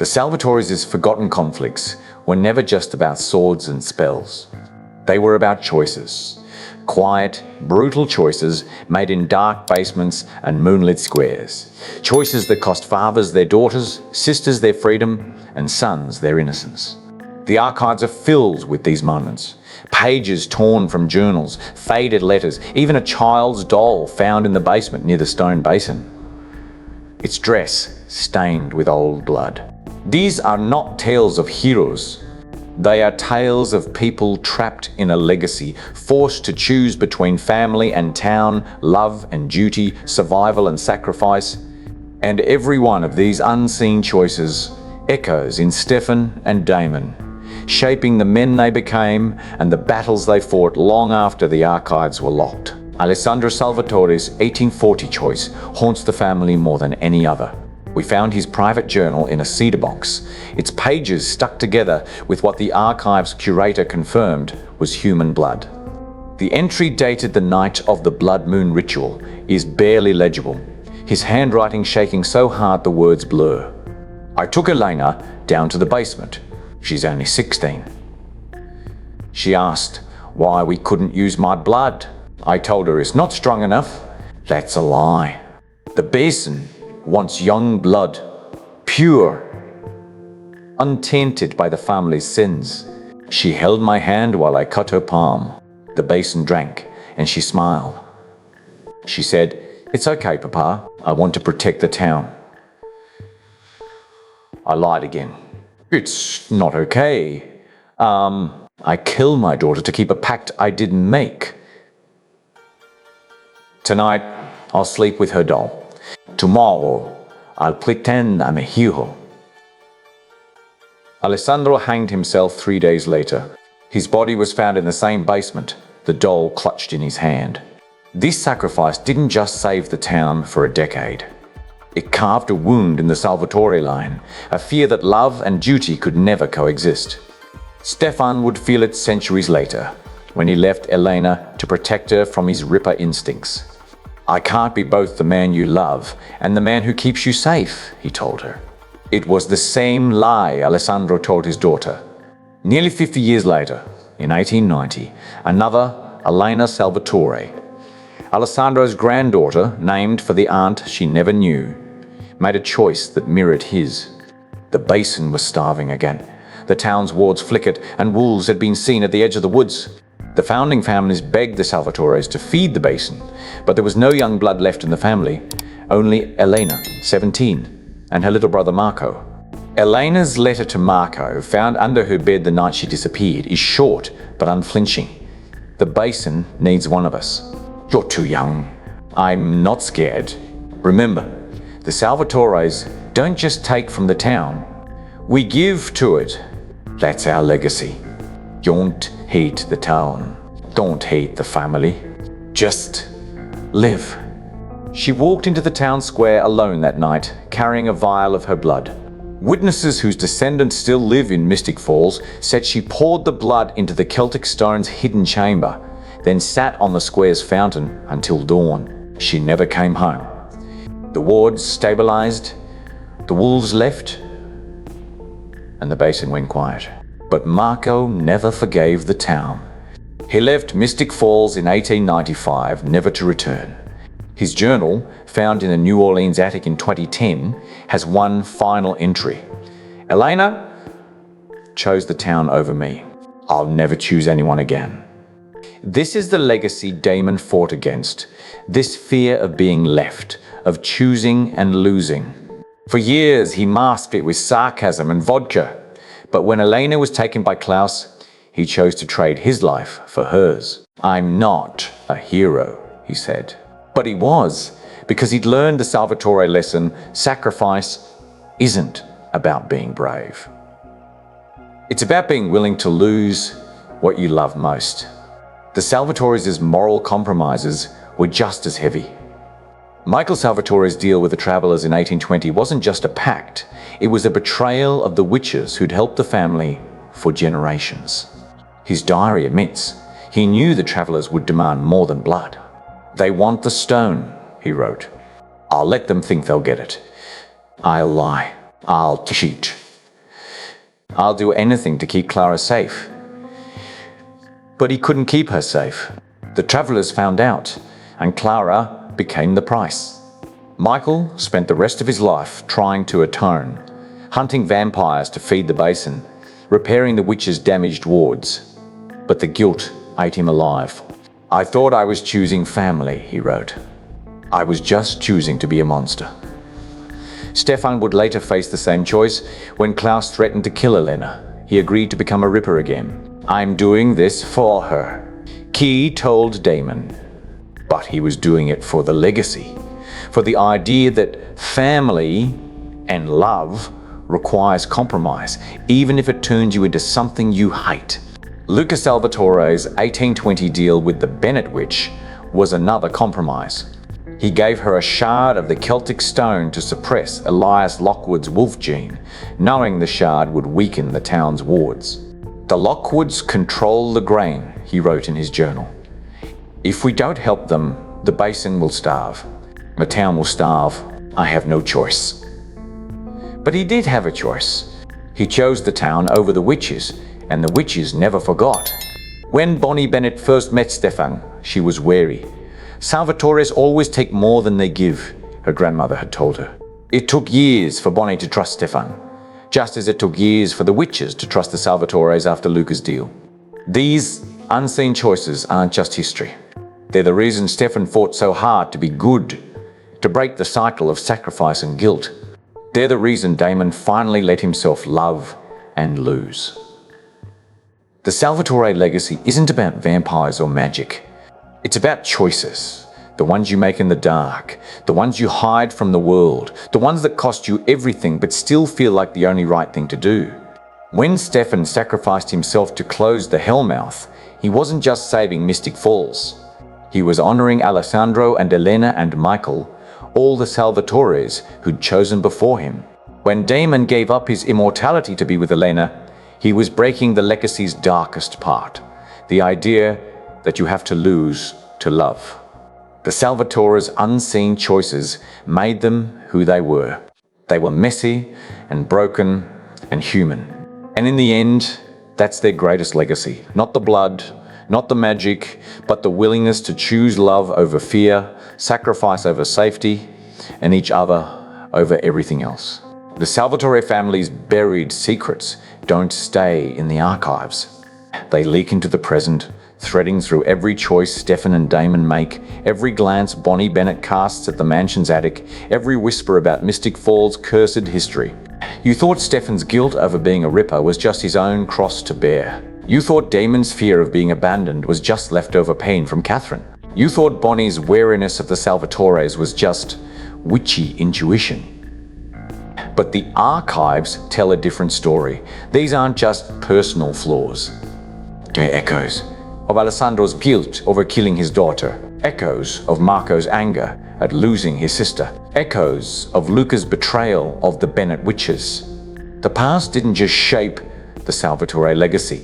The Salvatores' forgotten conflicts were never just about swords and spells. They were about choices. Quiet, brutal choices made in dark basements and moonlit squares. Choices that cost fathers their daughters, sisters their freedom, and sons their innocence. The archives are filled with these moments. Pages torn from journals, faded letters, even a child's doll found in the basement near the stone basin. Its dress stained with old blood. These are not tales of heroes. They are tales of people trapped in a legacy, forced to choose between family and town, love and duty, survival and sacrifice. And every one of these unseen choices echoes in Stefan and Damon, shaping the men they became and the battles they fought long after the archives were locked. Alessandro Salvatore's 1840 choice haunts the family more than any other. We found his private journal in a cedar box, its pages stuck together with what the archive's curator confirmed was human blood. The entry dated the night of the blood moon ritual is barely legible, his handwriting shaking so hard the words blur. I took Elena down to the basement. She's only 16. She asked why we couldn't use my blood. I told her it's not strong enough. That's a lie. The basin wants young blood, pure, untainted by the family's sins. She held my hand while I cut her palm. The basin drank, and she smiled. She said, "It's okay, Papa. I want to protect the town." I lied again. "It's not okay. I killed my daughter to keep a pact I didn't make. Tonight, I'll sleep with her doll. Tomorrow, I'll pretend I'm a hero." Alessandro hanged himself 3 days later. His body was found in the same basement, the doll clutched in his hand. This sacrifice didn't just save the town for a decade. It carved a wound in the Salvatore line, a fear that love and duty could never coexist. Stefan would feel it centuries later, when he left Elena to protect her from his ripper instincts. "I can't be both the man you love and the man who keeps you safe," he told her. It was the same lie Alessandro told his daughter. Nearly 50 years later, in 1890, another Elena Salvatore, Alessandro's granddaughter, named for the aunt she never knew, made a choice that mirrored his. The basin was starving again. The town's wards flickered, and wolves had been seen at the edge of the woods. The founding families begged the Salvatores to feed the basin, but there was no young blood left in the family, only Elena, 17, and her little brother Marco. Elena's letter to Marco, found under her bed the night she disappeared, is short but unflinching. "The basin needs one of us. You're too young. I'm not scared. Remember, the Salvatores don't just take from the town. We give to it. That's our legacy. Don't hate the town. Don't hate the family. Just live." She walked into the town square alone that night, carrying a vial of her blood. Witnesses whose descendants still live in Mystic Falls said she poured the blood into the Celtic stone's hidden chamber, then sat on the square's fountain until dawn. She never came home. The wards stabilized, the wolves left, and the basin went quiet. But Marco never forgave the town. He left Mystic Falls in 1895, never to return. His journal, found in a New Orleans attic in 2010, has one final entry. "Elena chose the town over me. I'll never choose anyone again." This is the legacy Damon fought against, this fear of being left, of choosing and losing. For years, he masked it with sarcasm and vodka. But when Elena was taken by Klaus, he chose to trade his life for hers. "I'm not a hero," he said. But he was, because he'd learned the Salvatore lesson: sacrifice isn't about being brave. It's about being willing to lose what you love most. The Salvatores' moral compromises were just as heavy. Michael Salvatore's deal with the travelers in 1820 wasn't just a pact, it was a betrayal of the witches who'd helped the family for generations. His diary admits he knew the travelers would demand more than blood. "They want the stone," he wrote. "I'll let them think they'll get it. I'll lie. I'll cheat. I'll do anything to keep Clara safe. But he couldn't keep her safe. The travelers found out, and Clara became the price. Michael spent the rest of his life trying to atone, hunting vampires to feed the basin, repairing the witch's damaged wards. But the guilt ate him alive. I thought I was choosing family, he wrote. I was just choosing to be a monster. Stefan would later face the same choice when Klaus threatened to kill Elena. He agreed to become a Ripper again. I'm doing this for her, Key told Damon. But he was doing it for the legacy, for the idea that family and love requires compromise, even if it turns you into something you hate. Luca Salvatore's 1820 deal with the Bennett witch was another compromise. He gave her a shard of the Celtic stone to suppress Elias Lockwood's wolf gene, knowing the shard would weaken the town's wards. The Lockwoods control the grain, he wrote in his journal. If we don't help them, the basin will starve. The town will starve. I have no choice. But he did have a choice. He chose the town over the witches, and the witches never forgot. When Bonnie Bennett first met Stefan, she was wary. Salvatores always take more than they give, her grandmother had told her. It took years for Bonnie to trust Stefan, just as it took years for the witches to trust the Salvatores after Luca's deal. These unseen choices aren't just history. They're the reason Stefan fought so hard to be good, to break the cycle of sacrifice and guilt. They're the reason Damon finally let himself love and lose. The Salvatore legacy isn't about vampires or magic. It's about choices, the ones you make in the dark, the ones you hide from the world, the ones that cost you everything but still feel like the only right thing to do. When Stefan sacrificed himself to close the Hellmouth, he wasn't just saving Mystic Falls. He was honoring Alessandro and Elena and Michael, all the Salvatores who'd chosen before him. When Damon gave up his immortality to be with Elena, he was breaking the legacy's darkest part, the idea that you have to lose to love. The Salvatore's unseen choices made them who they were. They were messy and broken and human. And in the end, that's their greatest legacy. Not the blood, not the magic, but the willingness to choose love over fear, sacrifice over safety, and each other over everything else. The Salvatore family's buried secrets don't stay in the archives. They leak into the present, threading through every choice Stefan and Damon make, every glance Bonnie Bennett casts at the mansion's attic, every whisper about Mystic Falls' cursed history. You thought Stefan's guilt over being a Ripper was just his own cross to bear. You thought Damon's fear of being abandoned was just leftover pain from Catherine. You thought Bonnie's wariness of the Salvatores was just witchy intuition. But the archives tell a different story. These aren't just personal flaws. They're echoes of Alessandro's guilt over killing his daughter, echoes of Marco's anger at losing his sister, echoes of Luca's betrayal of the Bennett witches. The past didn't just shape the Salvatore legacy.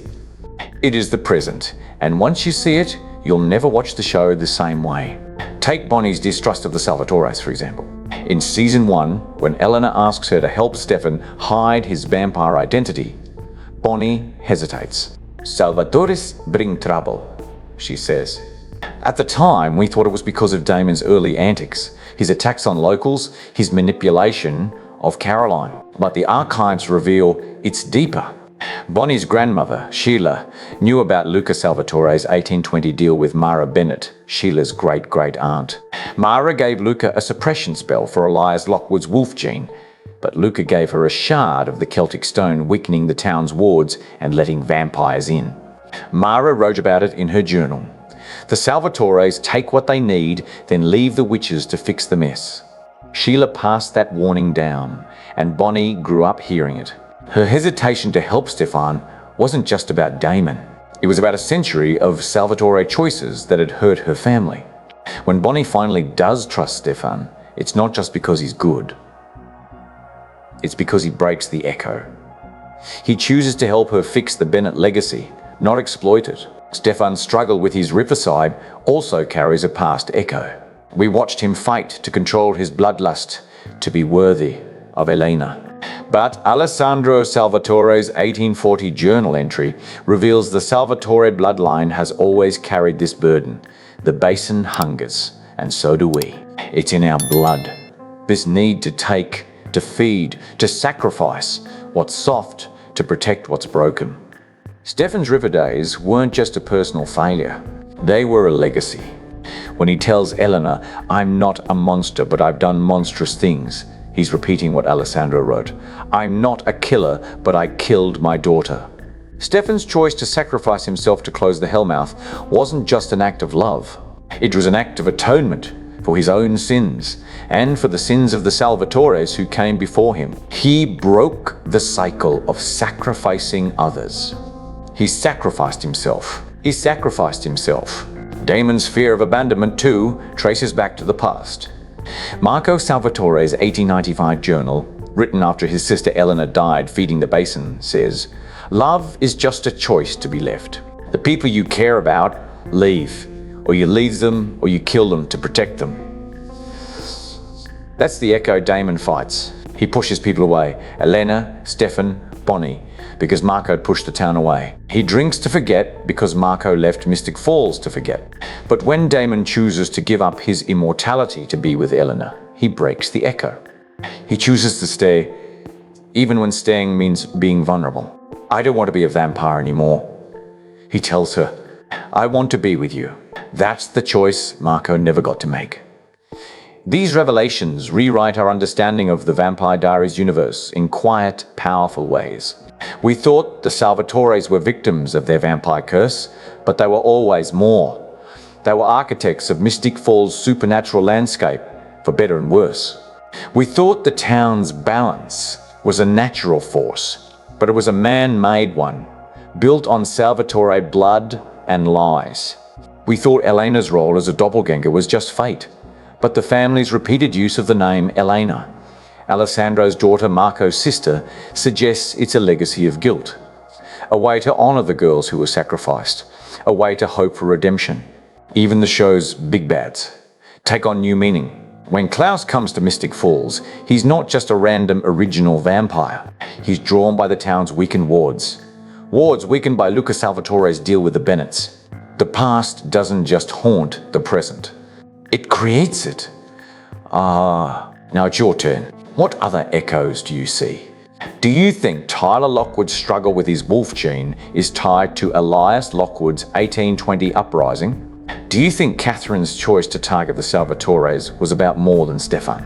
It is the present, and once you see it, you'll never watch the show the same way. Take Bonnie's distrust of the Salvatores, for example. In season 1, when Elena asks her to help Stefan hide his vampire identity, Bonnie hesitates. Salvatores bring trouble, she says. At the time, we thought it was because of Damon's early antics, his attacks on locals, his manipulation of Caroline. But the archives reveal it's deeper. Bonnie's grandmother, Sheila, knew about Luca Salvatore's 1820 deal with Mara Bennett, Sheila's great-great-aunt. Mara gave Luca a suppression spell for Elias Lockwood's wolf gene, but Luca gave her a shard of the Celtic stone, weakening the town's wards and letting vampires in. Mara wrote about it in her journal. The Salvatores take what they need, then leave the witches to fix the mess. Sheila passed that warning down, and Bonnie grew up hearing it. Her hesitation to help Stefan wasn't just about Damon. It was about a century of Salvatore choices that had hurt her family. When Bonnie finally does trust Stefan, it's not just because he's good. It's because he breaks the echo. He chooses to help her fix the Bennett legacy, not exploit it. Stefan's struggle with his Ripper side also carries a past echo. We watched him fight to control his bloodlust, to be worthy of Elena. But Alessandro Salvatore's 1840 journal entry reveals the Salvatore bloodline has always carried this burden. The basin hungers, and so do we. It's in our blood. This need to take, to feed, to sacrifice what's soft to protect what's broken. Stefan's river days weren't just a personal failure. They were a legacy. When he tells Eleanor, "I'm not a monster, but I've done monstrous things," he's repeating what Alessandro wrote. "I'm not a killer, but I killed my daughter." Stefan's choice to sacrifice himself to close the Hellmouth wasn't just an act of love. It was an act of atonement for his own sins and for the sins of the Salvatores who came before him. He broke the cycle of sacrificing others. He sacrificed himself. He sacrificed himself. Damon's fear of abandonment, too, traces back to the past. Marco Salvatore's 1895 journal, written after his sister Eleanor died feeding the basin, says, "Love is just a choice to be left. The people you care about leave, or you leave them, or you kill them to protect them." That's the echo Damon fights. He pushes people away, Elena, Stefan, Bonnie, because Marco had pushed the town away. He drinks to forget because Marco left Mystic Falls to forget. But when Damon chooses to give up his immortality to be with Eleanor, he breaks the echo. He chooses to stay, even when staying means being vulnerable. "I don't want to be a vampire anymore," he tells her. "I want to be with you." That's the choice Marco never got to make. These revelations rewrite our understanding of the Vampire Diaries universe in quiet, powerful ways. We thought the Salvatores were victims of their vampire curse, but they were always more. They were architects of Mystic Falls' supernatural landscape, for better and worse. We thought the town's balance was a natural force, but it was a man-made one, built on Salvatore blood and lies. We thought Elena's role as a doppelganger was just fate, but the family's repeated use of the name Elena, Alessandro's daughter Marco's sister, suggests it's a legacy of guilt, a way to honor the girls who were sacrificed, a way to hope for redemption. Even the show's big bads take on new meaning. When Klaus comes to Mystic Falls, he's not just a random original vampire. He's drawn by the town's weakened wards. Wards weakened by Luca Salvatore's deal with the Bennetts. The past doesn't just haunt the present. It creates it. Now it's your turn. What other echoes do you see? Do you think Tyler Lockwood's struggle with his wolf gene is tied to Elias Lockwood's 1820 uprising? Do you think Catherine's choice to target the Salvatores was about more than Stefan?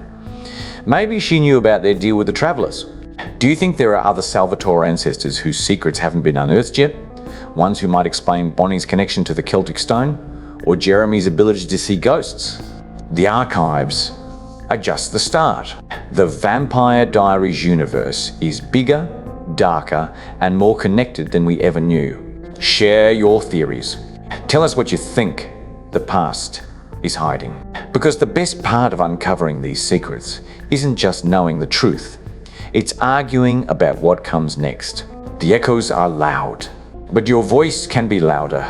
Maybe she knew about their deal with the Travelers. Do you think there are other Salvatore ancestors whose secrets haven't been unearthed yet? Ones who might explain Bonnie's connection to the Celtic stone? Or Jeremy's ability to see ghosts? The archives are just the start. The Vampire Diaries universe is bigger, darker, and more connected than we ever knew. Share your theories. Tell us what you think the past is hiding. Because the best part of uncovering these secrets isn't just knowing the truth. It's arguing about what comes next. The echoes are loud, but your voice can be louder.